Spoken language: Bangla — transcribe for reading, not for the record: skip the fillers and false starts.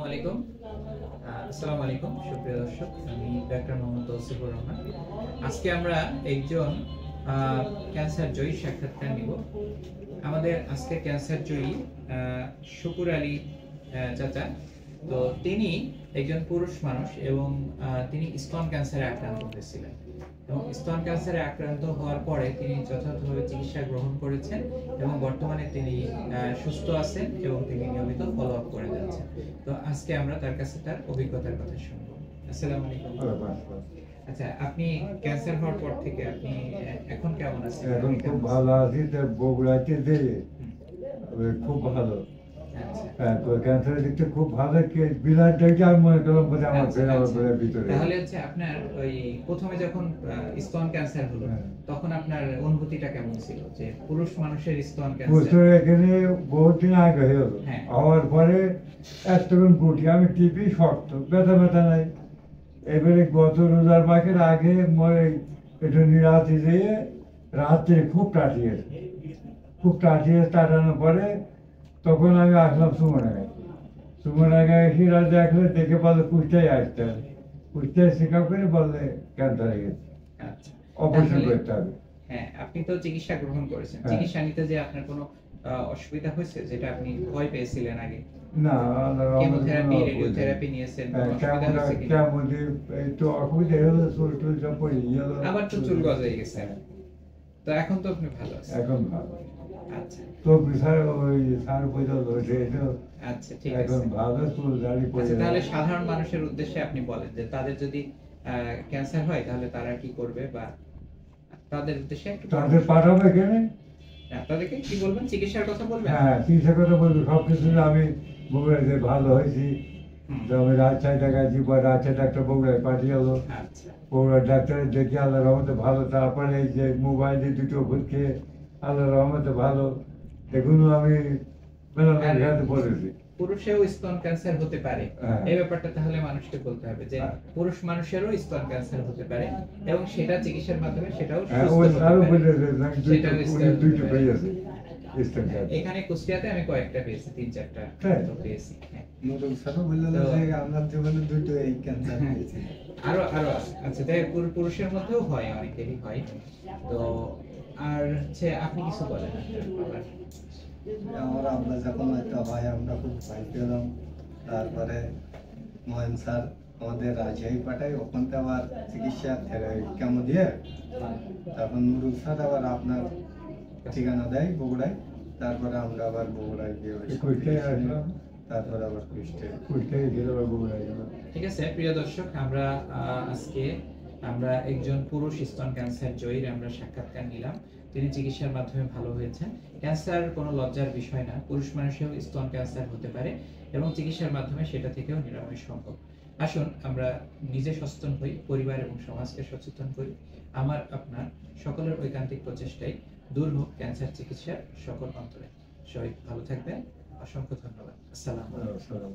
আলাইকুম। আসসালামু আলাইকুম সুপ্রিয় দর্শক, আমি ডাক্তার মোহাম্মদ তৌসিফুর রহমান। আজকে আমরা একজন ক্যান্সার জয়ী সাক্ষাৎকার নিব। আমাদের আজকে ক্যান্সার জয়ী শুকুর আলী চাচা। তো তিনি একজন পুরুষ মানুষ এবং তিনি স্তন ক্যান্সারে আক্রান্ত হয়েছিলেন এবং স্তন ক্যান্সারে আক্রান্ত হওয়ার পরে তিনি যথাযথভাবে চিকিৎসা গ্রহণ করেছেন এবং বর্তমানে তিনি সুস্থ আছেন এবং তিনি নিয়মিত ফলো আপ করে যাচ্ছেন। তো আজকে আমরা তার কাছে তার অভিজ্ঞতার কথা শুনবো। আসসালামু আলাইকুম। আচ্ছা, আপনি ক্যান্সার হওয়ার পর থেকে আপনি এখন কেমন আছেন? এখন খুব ভালো আছি। বগুড়াতে যে খুব ভালো। হ্যাঁ, তো ক্যান্সারের দিকটা খুব ভালো। বিলাসটাকে আমি মনে করলাম বোধহয় আমার ফেরার ভিতরে। তাহলে হচ্ছে আপনার ওই প্রথমে যখন স্তন ক্যান্সার হলো তখন আপনার অনুভূতিটা কেমন ছিল? যে পুরুষ মানুষের স্তন ক্যান্সার এখানে বহুত দিন আগে হয়ে গেল। হওয়ার পরে এতক্ষণ গুটি আমি টিপি শক্ত, ব্যথা ব্যথা নাই। এবারে গত রোজার মাসের আগে একটু নিরাতে যেয়ে রাত্রে খুব টাটিয়েছে টাটানোর পরে তখন আমি আসলাম সুমনাগায় এসে দেখলে দেখে বললে কুষ্টায় আসতে হবে। কুষ্টায় চেক আপ করে বললে ক্যান্সার হয়ে গেছে, অপারেশন করতে হবে। হ্যাঁ, আপনি তো চিকিৎসা গ্রহণ করেছেন। চিকিৎসা নিতে যে আপনার কোনো অসুবিধা হয়েছে যেটা আপনি ভয় পেয়েছিলেন আগে? না, কেমোথেরাপি, রেডিওথেরাপি নিয়েছেন, একটু অসুবিধা হলো, চুল টুল সব পড়ে গেল, আবার তো চুল গজায় গেছে। তো এখন তো আপনি ভালো আছেন? এখন ভালো। আচ্ছা, তো বিশাল ওই সার পয়সা ধরেছে এটা। আচ্ছা, ঠিক আছে, এখন ভালো, চুল দাড়ি পড়ে। আচ্ছা, তাহলে সাধারণ মানুষের উদ্দেশ্যে আপনি বলেন যে তাদের যদি ক্যান্সার হয় তাহলে তারা কি করবে, বা তাদের উদ্দেশ্যে একটু তাদের পাঠাবে কেন? তাদেরকে কি বলবেন? চিকিৎসার কথা বলবেন? হ্যাঁ, চিকিৎসার কথা বলবো। সবকিছু আমি বগুড়ায় যে ভালো হয়েছি, আমি রাজশাহী দেখাচ্ছি, রাজশাহী ডাক্তার বগুড়ায় পাঠিয়ে হলো। বগুড়ার ডাক্তারের দেখি আল্লাহর রহমতে ভালো। তারপরে এই যে মোবাইলে দুটো ওষুধ খেয়ে আল্লাহর রহমতে ভালো। এগুলো আমি মেলাতে বলেছি। পুরুষেও স্তন ক্যান্সার হতে পারে, এই ব্যাপারটা তাহলে মানুষকে বলতে হবে যে পুরুষ মানুষেরও স্তন ক্যান্সার হতে পারে এবং সেটা চিকিৎসার মাধ্যমে সেটাও এখানে কুষ্টিয়াতে আমি কয়েকটা পেয়েছি, 3-4টা পেয়েছি। আরো আচ্ছা, তাই পুরুষের মধ্যেও হয়, অনেকেরই হয়। তো আর হচ্ছে আপনি কিছু বলেন আমার আব্বা যখন একটা হয় আমরা খুব ভয় পেলাম। তারপরে মহেন স্যার আমাদের রাজশাহী পাঠায়, ওখান থেকে আবার চিকিৎসা কেমো দিয়ে তখন নুরুল স্যার আবার আপনার ঠিকানা দেয় বগুড়ায়। তারপরে আমরা আবার বগুড়ায় গিয়ে তারপরে আবার কুষ্টায় বগুড়ায় গেলাম। ঠিক আছে প্রিয় দর্শক, আজকে আমরা একজন পুরুষ স্তন ক্যান্সার জয়ীর আমরা সাক্ষাৎকার নিলাম। তিনি চিকিৎসার মাধ্যমে ভালো হয়েছেন। ক্যান্সার কোনো লজ্জার বিষয় না, পুরুষ মানুষেও স্তন ক্যান্সার হতে পারে এবং চিকিৎসার মাধ্যমে সেটা থেকেও নিরাময় সম্ভব। আসুন আমরা নিজে সচেতন হই, পরিবার এবং সমাজকে সচেতন করি। আমার আপনার সকলের ঐকান্তিক প্রচেষ্টায় দূর হোক ক্যান্সার চিকিৎসার সকল অন্তরে। সবাই ভালো থাকবেন। অসংখ্য ধন্যবাদ। আসসালামু আলাইকুম।